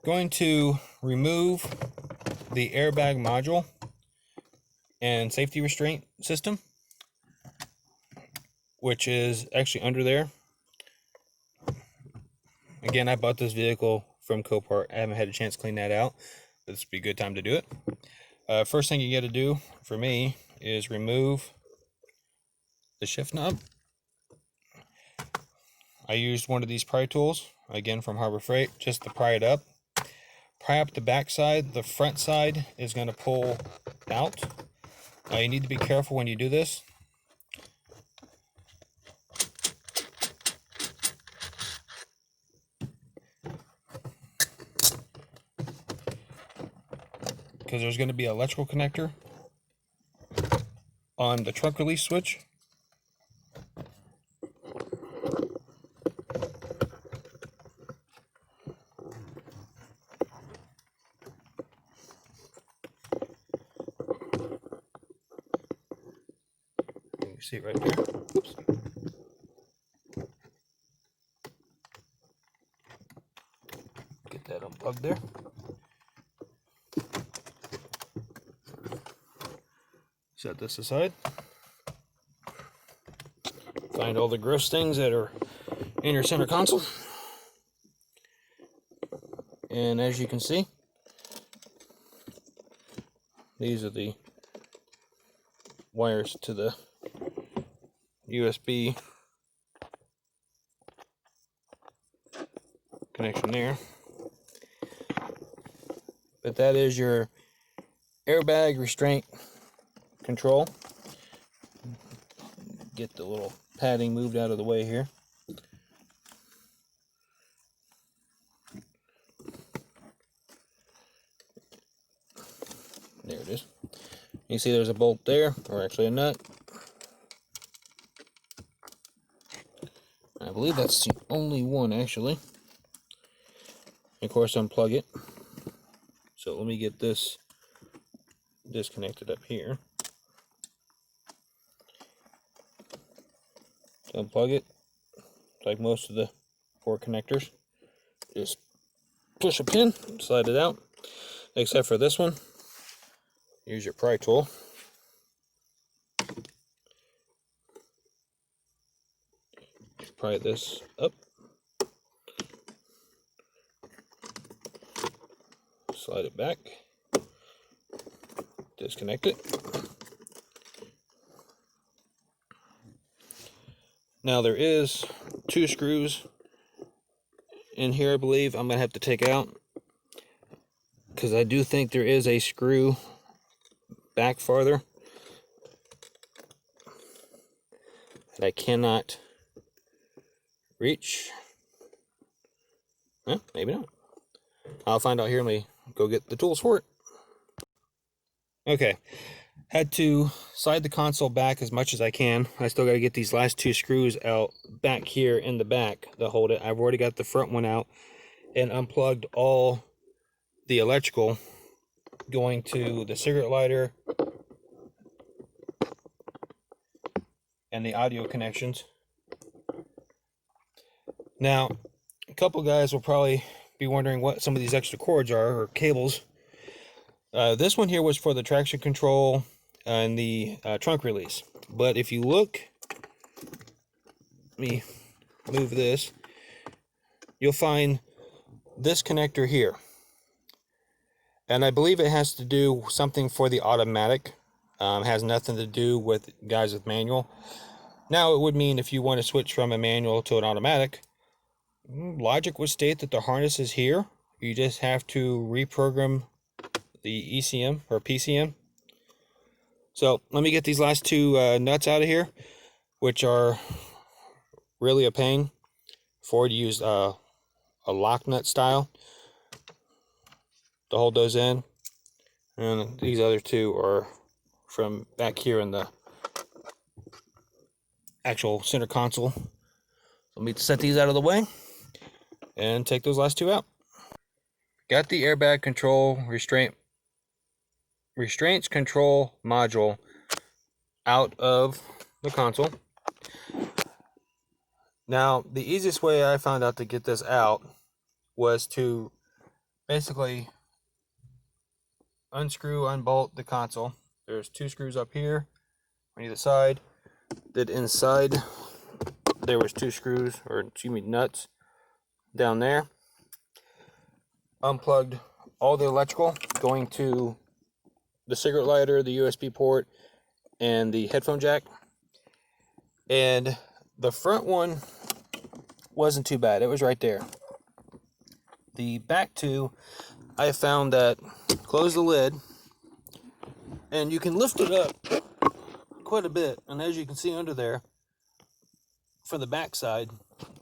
Going to remove the airbag module and safety restraint system, which is actually under there. Again, I bought this vehicle from Copart. I haven't had a chance to clean that out. This would be a good time to do it. First thing you got to do for me is remove the shift knob. I used one of these pry tools, again from Harbor Freight, just to pry it up. Pry up the back side. The front side is going to pull out. You need to be careful when you do this. Because there's going to be an electrical connector on the trunk release switch. You see it right there. Oops. Get that unplugged there. Set this aside. Find all the gross things that are in your center console. And as you can see, these are the wires to the USB connection there. But that is your airbag restraint control. Get the little padding moved out of the way here. There it is. You see there's a bolt there, or actually a nut. I believe that's the only one actually. Of course, unplug it. So let me get this disconnected up here. Unplug it, like most of the port connectors. Just push a pin, slide it out, except for this one. Use your pry tool. Pry this up. Slide it back. Disconnect it. Now there is 2 screws in here, I believe. I'm gonna have to take out because I do think there is a screw back farther that I cannot reach. Maybe not. I'll find out here. Let me go get the tools for it. Okay, had to slide the console back as much as I can. I still got to get these last 2 screws out back here in the back to hold it. I've already got the front one out and unplugged all the electrical going to the cigarette lighter and the audio connections. Now, a couple guys will probably be wondering what some of these extra cords are, or cables. This one here was for the traction control and the trunk release. But if you look, let me move this, you'll find this connector here. And I believe it has to do something for the automatic. Has nothing to do with guys with manual. Now, it would mean if you want to switch from a manual to an automatic, logic would state that the harness is here. You just have to reprogram the ECM or PCM. So let me get these last 2 nuts out of here, which are really a pain. Ford used a lock nut style to hold those in, and these other 2 are from back here in the actual center console. Let me set these out of the way and take those last 2 out. Got the airbag control restraints control module out of the console. Now, the easiest way I found out to get this out was to basically unscrew, unbolt the console. There's 2 screws up here on either side. Then inside there was 2 screws, or excuse me, nuts down there. Unplugged all the electrical going to the cigarette lighter, the USB port, and the headphone jack. And the front one wasn't too bad. It was right there. The back two, I found that close the lid and you can lift it up quite a bit, and as you can see under there from the back side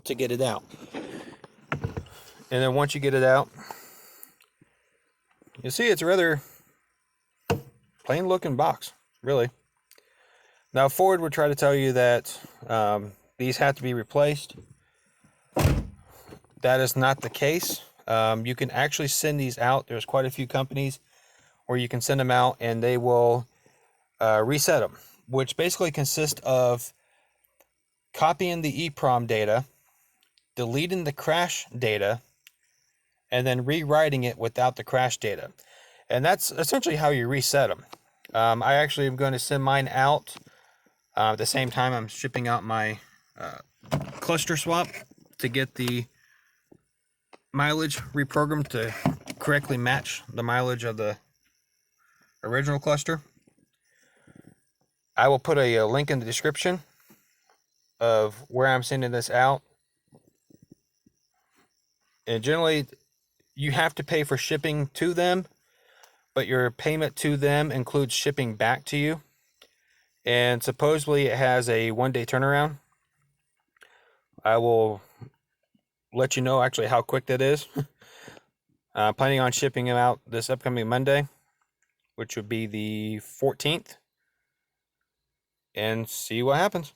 to get it out. And then once you get it out, you see it's a rather plain looking box, really. Now Ford would try to tell you that these have to be replaced. That is not the case. You can actually send these out. There's quite a few companies where you can send them out and they will reset them, which basically consists of copying the EEPROM data, deleting the crash data, and then rewriting it without the crash data. And that's essentially how you reset them. I actually am going to send mine out at the same time I'm shipping out my cluster swap to get the mileage reprogrammed to correctly match the mileage of the original cluster. I will put a link in the description of where I'm sending this out. And generally, you have to pay for shipping to them, but your payment to them includes shipping back to you. And supposedly it has a 1-day turnaround. I will let you know actually how quick that is. Planning on shipping them out this upcoming Monday, which would be the 14th. And see what happens.